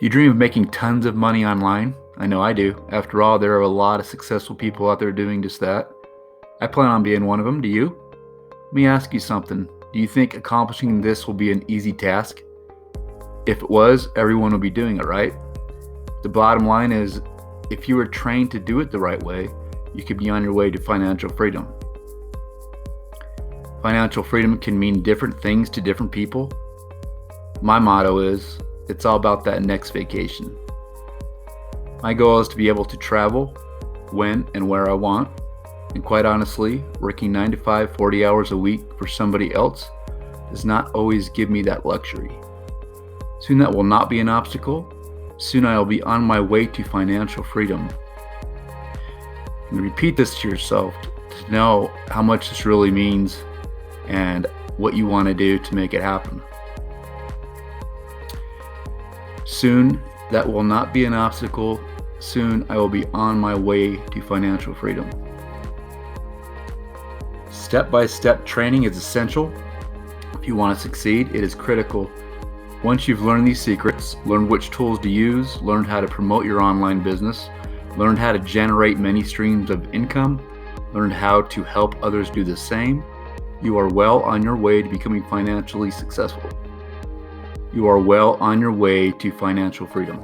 Do you dream of making tons of money online? I know I do. After all, there are a lot of successful people out there doing just that. I plan on being one of them. Do you? Let me ask you something. Do you think accomplishing this will be an easy task? If it was, everyone would be doing it, right? The bottom line is, if you were trained to do it the right way, you could be on your way to financial freedom. Financial freedom can mean different things to different people. My motto is, it's all about that next vacation. My goal is to be able to travel when and where I want. And quite honestly, working 9 to 5, 40 hours a week for somebody else does not always give me that luxury. Soon that will not be an obstacle. Soon I will be on my way to financial freedom. And repeat this to yourself to know how much this really means and what you want to do to make it happen. Soon that will not be an obstacle. Soon I will be on my way to financial freedom. Step-by-step training is essential. If you want to succeed, it is critical. Once you've learned these secrets, learned which tools to use, learned how to promote your online business, learned how to generate many streams of income, learned how to help others do the same, you are well on your way to becoming financially successful. You are well on your way to financial freedom.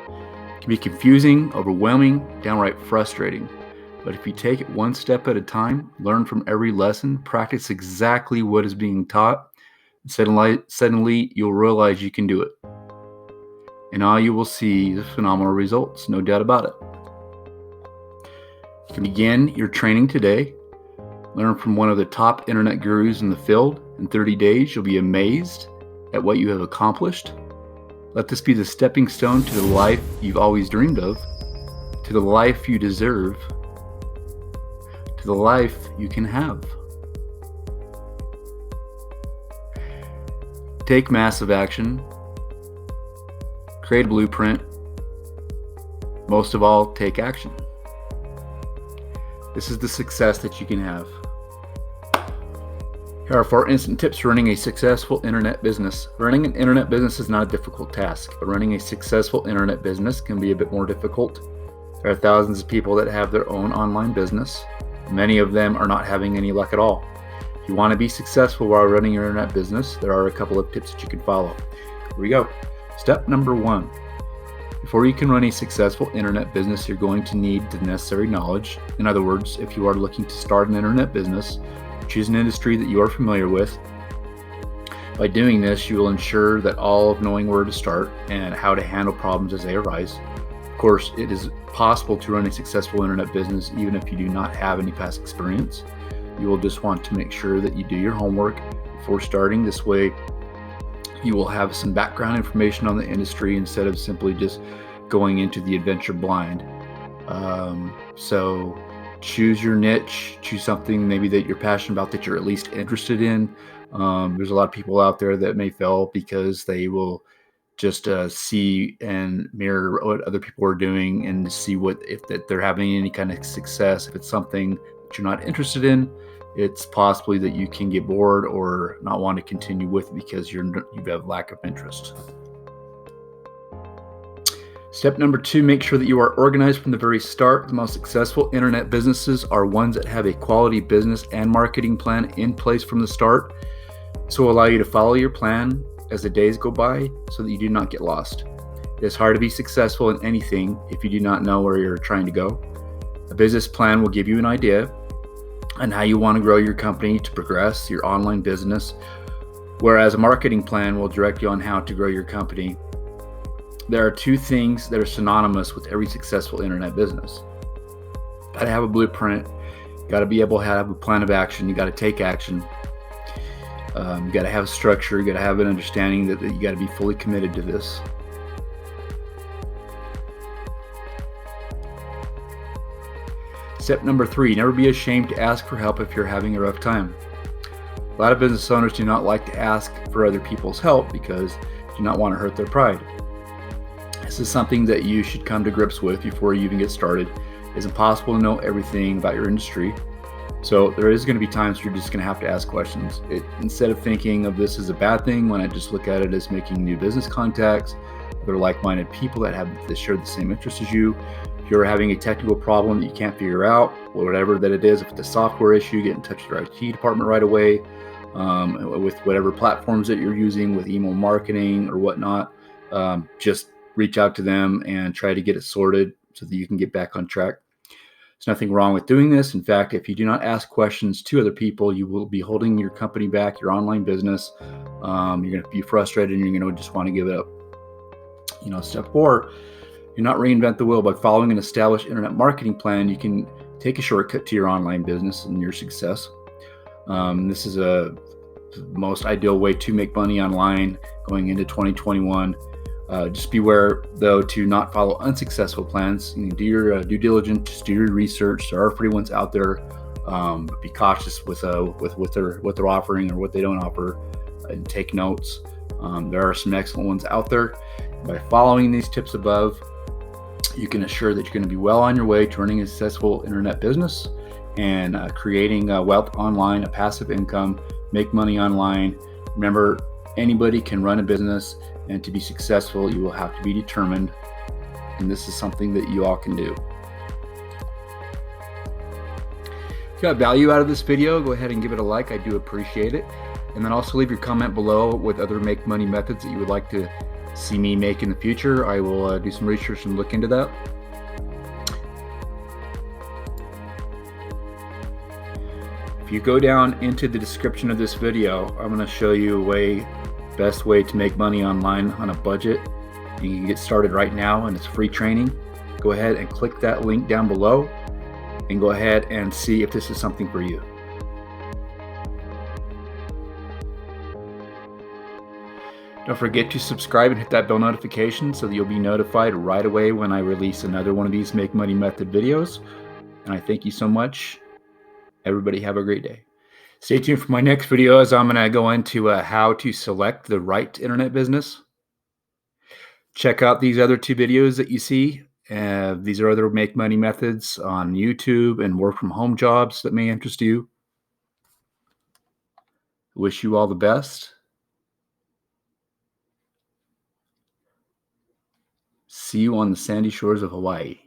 It can be confusing, overwhelming, downright frustrating. But if you take it one step at a time, learn from every lesson, practice exactly what is being taught, suddenly you'll realize you can do it. And all you will see is phenomenal results, no doubt about it. You can begin your training today. Learn from one of the top internet gurus in the field. In 30 days, you'll be amazed at what you have accomplished. Let this be the stepping stone to the life you've always dreamed of, to the life you deserve, to the life you can have. Take massive action. Create a blueprint. Most of all, take action. This is the success that you can have. Here are 4 instant tips for running a successful internet business. Running an internet business is not a difficult task, but running a successful internet business can be a bit more difficult. There are thousands of people that have their own online business. Many of them are not having any luck at all. If you want to be successful while running your internet business, there are a couple of tips that you can follow. Here we go. Step number 1. Before you can run a successful internet business, you're going to need the necessary knowledge. In other words, if you are looking to start an internet business, choose an industry that you are familiar with. By doing this, you will ensure that all of knowing where to start and how to handle problems as they arise. Of course, it is possible to run a successful internet business even if you do not have any past experience. You will just want to make sure that you do your homework before starting. This way, you will have some background information on the industry instead of simply just going into the adventure blind. So choose your niche, choose something maybe that you're passionate about, that you're at least interested in. There's a lot of people out there that may fail because they will just see and mirror what other people are doing and see if that they're having any kind of success. If it's something that you're not interested in, it's possibly that you can get bored or not want to continue with it because you have lack of interest. Step number 2, make sure that you are organized from the very start. The most successful internet businesses are ones that have a quality business and marketing plan in place from the start. This will allow you to follow your plan as the days go by so that you do not get lost. It is hard to be successful in anything if you do not know where you're trying to go. A business plan will give you an idea on how you want to grow your company to progress your online business, whereas a marketing plan will direct you on how to grow your company. There are 2 things that are synonymous with every successful internet business. You got to have a blueprint. You got to be able to have a plan of action. You got to take action. You got to have a structure. You got to have an understanding that you got to be fully committed to this. Step number 3, never be ashamed to ask for help if you're having a rough time. A lot of business owners do not like to ask for other people's help because they do not want to hurt their pride. This is something that you should come to grips with before you even get started. It is impossible to know everything about your industry. So there is going to be times where you're just going to have to ask questions. Instead of thinking of this as a bad thing, when I just look at it as making new business contacts, they're like-minded people that share the same interests as you. If you're having a technical problem that you can't figure out, whatever that it is, if it's a software issue, get in touch with your IT department right away. With whatever platforms that you're using, with email marketing or whatnot, just reach out to them and try to get it sorted so that you can get back on track. There's nothing wrong with doing this. In fact, if you do not ask questions to other people, you will be holding your company back, your online business. You're going to be frustrated and you're going to just want to give it up. Step 4, you're not reinvent the wheel. By following an established internet marketing plan, you can take a shortcut to your online business and your success. This is a most ideal way to make money online going into 2021. Just beware, though, to not follow unsuccessful plans. Do your due diligence, just do your research. There are free ones out there, but be cautious with what they're offering or what they don't offer, and take notes. There are some excellent ones out there. By following these tips above, you can assure that you're going to be well on your way to running a successful internet business and creating wealth online, a passive income, make money online. Remember, anybody can run a business, and to be successful, you will have to be determined. And this is something that you all can do. If you got value out of this video, go ahead and give it a like. I do appreciate it. And then also leave your comment below with other make money methods that you would like to see me make in the future. I will do some research and look into that. If you go down into the description of this video, I'm going to show you best way to make money online on a budget. You can get started right now, and it's free training. Go ahead and click that link down below and go ahead and see if this is something for you. Don't forget to subscribe and hit that bell notification so that you'll be notified right away when I release another one of these Make Money Method videos. And I thank you so much. Everybody have a great day. Stay tuned for my next video, as I'm going to go into how to select the right internet business. Check out these other 2 videos that you see. These are other make money methods on YouTube and work from home jobs that may interest you. Wish you all the best. See you on the sandy shores of Hawaii.